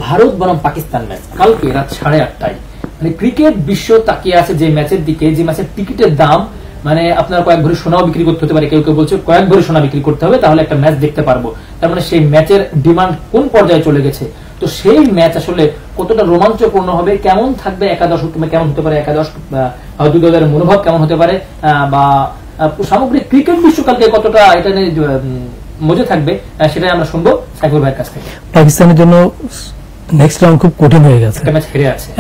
ভারত বনাম পাকিস্তান ম্যাচ কালকে রাত 8:30টায়। মানে ক্রিকেট বিশ্ব তাকিয়ে আছে যে ম্যাচের দিকে, যে ম্যাচের টিকিটের দাম মানে আপনার কয়েক ভরি সোনাও বিক্রি করতে হতে পারে, কেউ কেউ বলছে কয়েক ভরি সোনা বিক্রি করতে হবে তাহলে একটা ম্যাচ দেখতে পারবো। তার মানে সেই ম্যাচের ডিমান্ড কোন পর্যায়ে চলে গেছে। তো সেই ম্যাচ আসলে কতটা রোমাঞ্চপূর্ণ হবে, কেমন থাকবে একাদশ, কেমন হতে পারে একাদশ, দুই দলের মনোভাব কেমন হতে পারে, বা সামগ্রিক ক্রিকেট বিশ্বকালকে কতটা এটা নিয়ে মজা থাকবে, সেটাই আমরা শুনবো সাইফুল ভাইয়ের কাছ থেকে। পাকিস্তানের জন্য নেক্সট রাউন্ড খুব কঠিন হয়ে গেছে,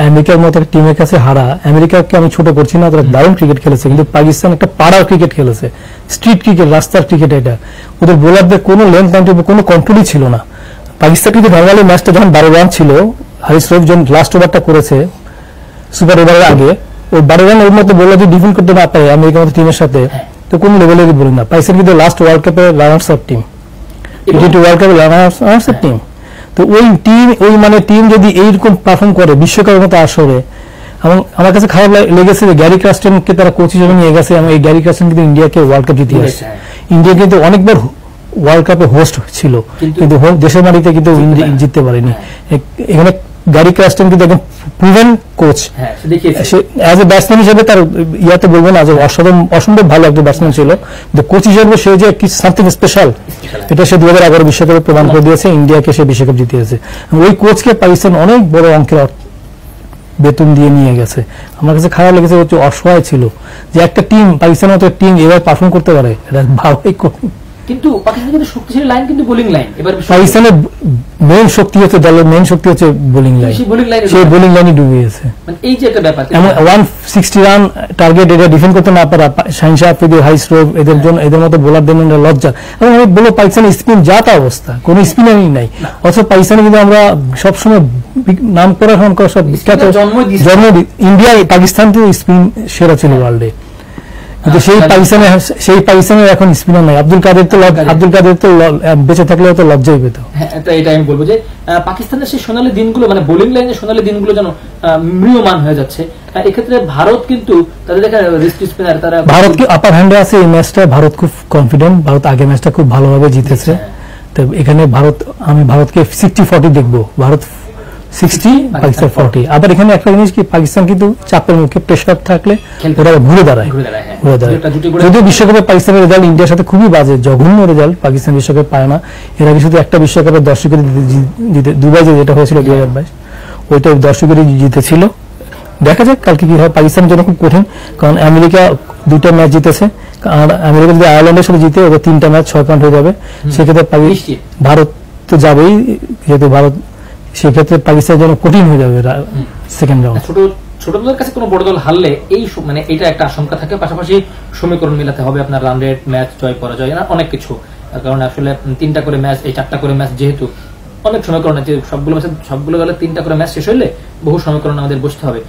আমেরিকার মতো একটা টিমের কাছে হারা। আমেরিকাকে আমি ছোট করছি না, তারা দারুণ ক্রিকেট খেলেছে, কিন্তু পাকিস্তান একটা পাড়ার ক্রিকেট খেলেছে, স্ট্রিট ক্রিকেট, রাস্তার ক্রিকেট। এটা ওদের বোলারদের কোনো লেন্থ কোনো কন্ট্রোলই ছিল না। পাকিস্তান কিন্তু নর্মালি ম্যাচটা যখন 12 রান ছিল, হারিস রফ যখন লাস্ট ওভারটা করেছে সুপার ওভারের আগে, ওই 12 রান ওর মতো বোলার যদি ডিফেন্ড করতে না পারে আমেরিকার মতো টিমের সাথে, তো কোন লেভেলেরই বলি না। পাকিস্তান কিন্তু লাস্ট ওয়ার্ল্ড কাপে runners up team, T20 world কাপে রানার্স আপ টিম। তো ওই টিম, ওই মানে টিম যদি এইরকম পারফর্ম করে বিশ্বকাপের মতো আসরে, এবং আমার কাছে খারাপ লেগেছে যে গ্যারি কাস্টেনকে তারা কোচ হিসেবে নিয়ে গেছে, এবং এই গ্যারি কাস্টেন কিন্তু ইন্ডিয়াকে ওয়ার্ল্ড কাপ জিতিয়ে আসছে। ইন্ডিয়া কিন্তু অনেকবার ওয়ার্ল্ড কাপে হোস্ট ছিল, কিন্তু দেশের মাটিতে কিন্তু জিততে পারেনি। এখানে গ্যারি কাস্টেন কিন্তু একদম proven coach, as a batsman হিসেবে তার ইয়াতে বলবো না যে অসম্ভব ভালো একটা ব্যাটসম্যান ছিল, কিন্তু কোচ হিসেবে সে যে সামথিং স্পেশাল, এটা সে 2011 বিশ্বকাপে প্রমাণ করে দিয়েছে, ইন্ডিয়াকে সে বিশ্বকাপ জিতিয়েছে। ওই কোচকে পাকিস্তান অনেক বড় অঙ্কের বেতন দিয়ে নিয়ে গেছে। আমার কাছে খারাপ লেগেছে, হচ্ছে অসহায় ছিল যে একটা টিম, পাকিস্তানের মতো টিম এবার পারফর্ম করতে পারে, এটা ভাবাই কঠিন। কিন্তু পাকিস্তানের শক্তিশালী লাইন কিন্তু বোলিং লাইন। এবার পাকিস্তানের মেইন শক্তি হচ্ছে, দলের মেইন শক্তি হচ্ছে বোলিং লাইন, সেই বোলিং লাইনই ডুবে গেছে। মানে এই যে একটা ব্যাপার, এমন 160 রান টার্গেট এটা ডিফেন্ড করতে না পারা, শাহিন শাহ আফ্রিদি, হারিস রফ, এদের জন্য, এদের মতো বোলারদের জন্য লজ্জা। এবং আমি বলবো পাকিস্তানের স্পিন যা তা অবস্থা, কোন স্পিনারই নাই। অথচ পাকিস্তানে কিন্তু আমরা সবসময় নাম করা সব বিখ্যাত জন্ম, ইন্ডিয়া পাকিস্তান তো স্পিন সেরা ছিল ওয়ার্ল্ডে, কিন্তু সেই পাকিস্তানের এখন স্পিনার নাই। আব্দুল কাদের তো বেঁচে থাকলে তো লজ্জাই পেত। এটা আমি বলবো যে পাকিস্তানের সেই সোনালী দিনগুলো, মানে বোলিং লাইনের সোনালী দিনগুলো যেন ম্রিয়মান হয়ে যাচ্ছে। এক্ষেত্রে ভারত কিন্তু তাদের দেখা রিস্ট স্পিনার, তারা ভারত কি আপার হ্যান্ডে আছে এই ম্যাচটা। ভারত খুব কনফিডেন্ট, ভারত আগে ম্যাচটা খুব ভালোভাবে জিতেছে। তো এখানে আমি ভারতকে 60-40 দেখবো, ভারত 60, পাকিস্তান 40। আবার এখানে একটা জিনিস কি, পাকিস্তান কিন্তু চাপের মুখে, প্রেশার থাকলে ওরা ঘুরে দাঁড়ায়। যদিও বিশ্বকাপে পাকিস্তানের রেজাল্ট ইন্ডিয়ার সাথে খুবই বাজে, জঘন্য রেজাল্ট, পাকিস্তান বিশ্বকাপে পায় না। এর আগে শুধু একটা বিশ্বকাপে দর্শকের দুবাই যেটা হয়েছিল 2022, ওইটা দর্শকেরই জিতেছিল। দেখা যাক কালকে কি হয়। পাকিস্তানের জন্য খুব কঠিন, কারণ আমেরিকা 2টা ম্যাচ জিতেছে, আর আমেরিকা যদি আয়ারল্যান্ডের সাথে জিতে ওদের 3টা ম্যাচ 6 পয়েন্ট হয়ে যাবে। সেক্ষেত্রে ভারত তো যাবেই, যেহেতু ভারত, সেক্ষেত্রে পাকিস্তানের জন্য কঠিন হয়ে যাবে সেকেন্ড রাউন্ড। ছোট দলের কাছে কোনো বড় দল হারলে এই মানে এটা একটা আশঙ্কা থাকে, পাশাপাশি সমীকরণ মিলাতে হবে আপনার, রান রেট, ম্যাচ জয় পরাজয়, না অনেক কিছু। কারণ আসলে 3টা করে ম্যাচ, এই 4টা করে ম্যাচ, যেহেতু অনেক সমীকরণ আছে, সবগুলো দলে 3টা করে ম্যাচ শেষ হইলে বহু সমীকরণ আমাদের বসতে হবে।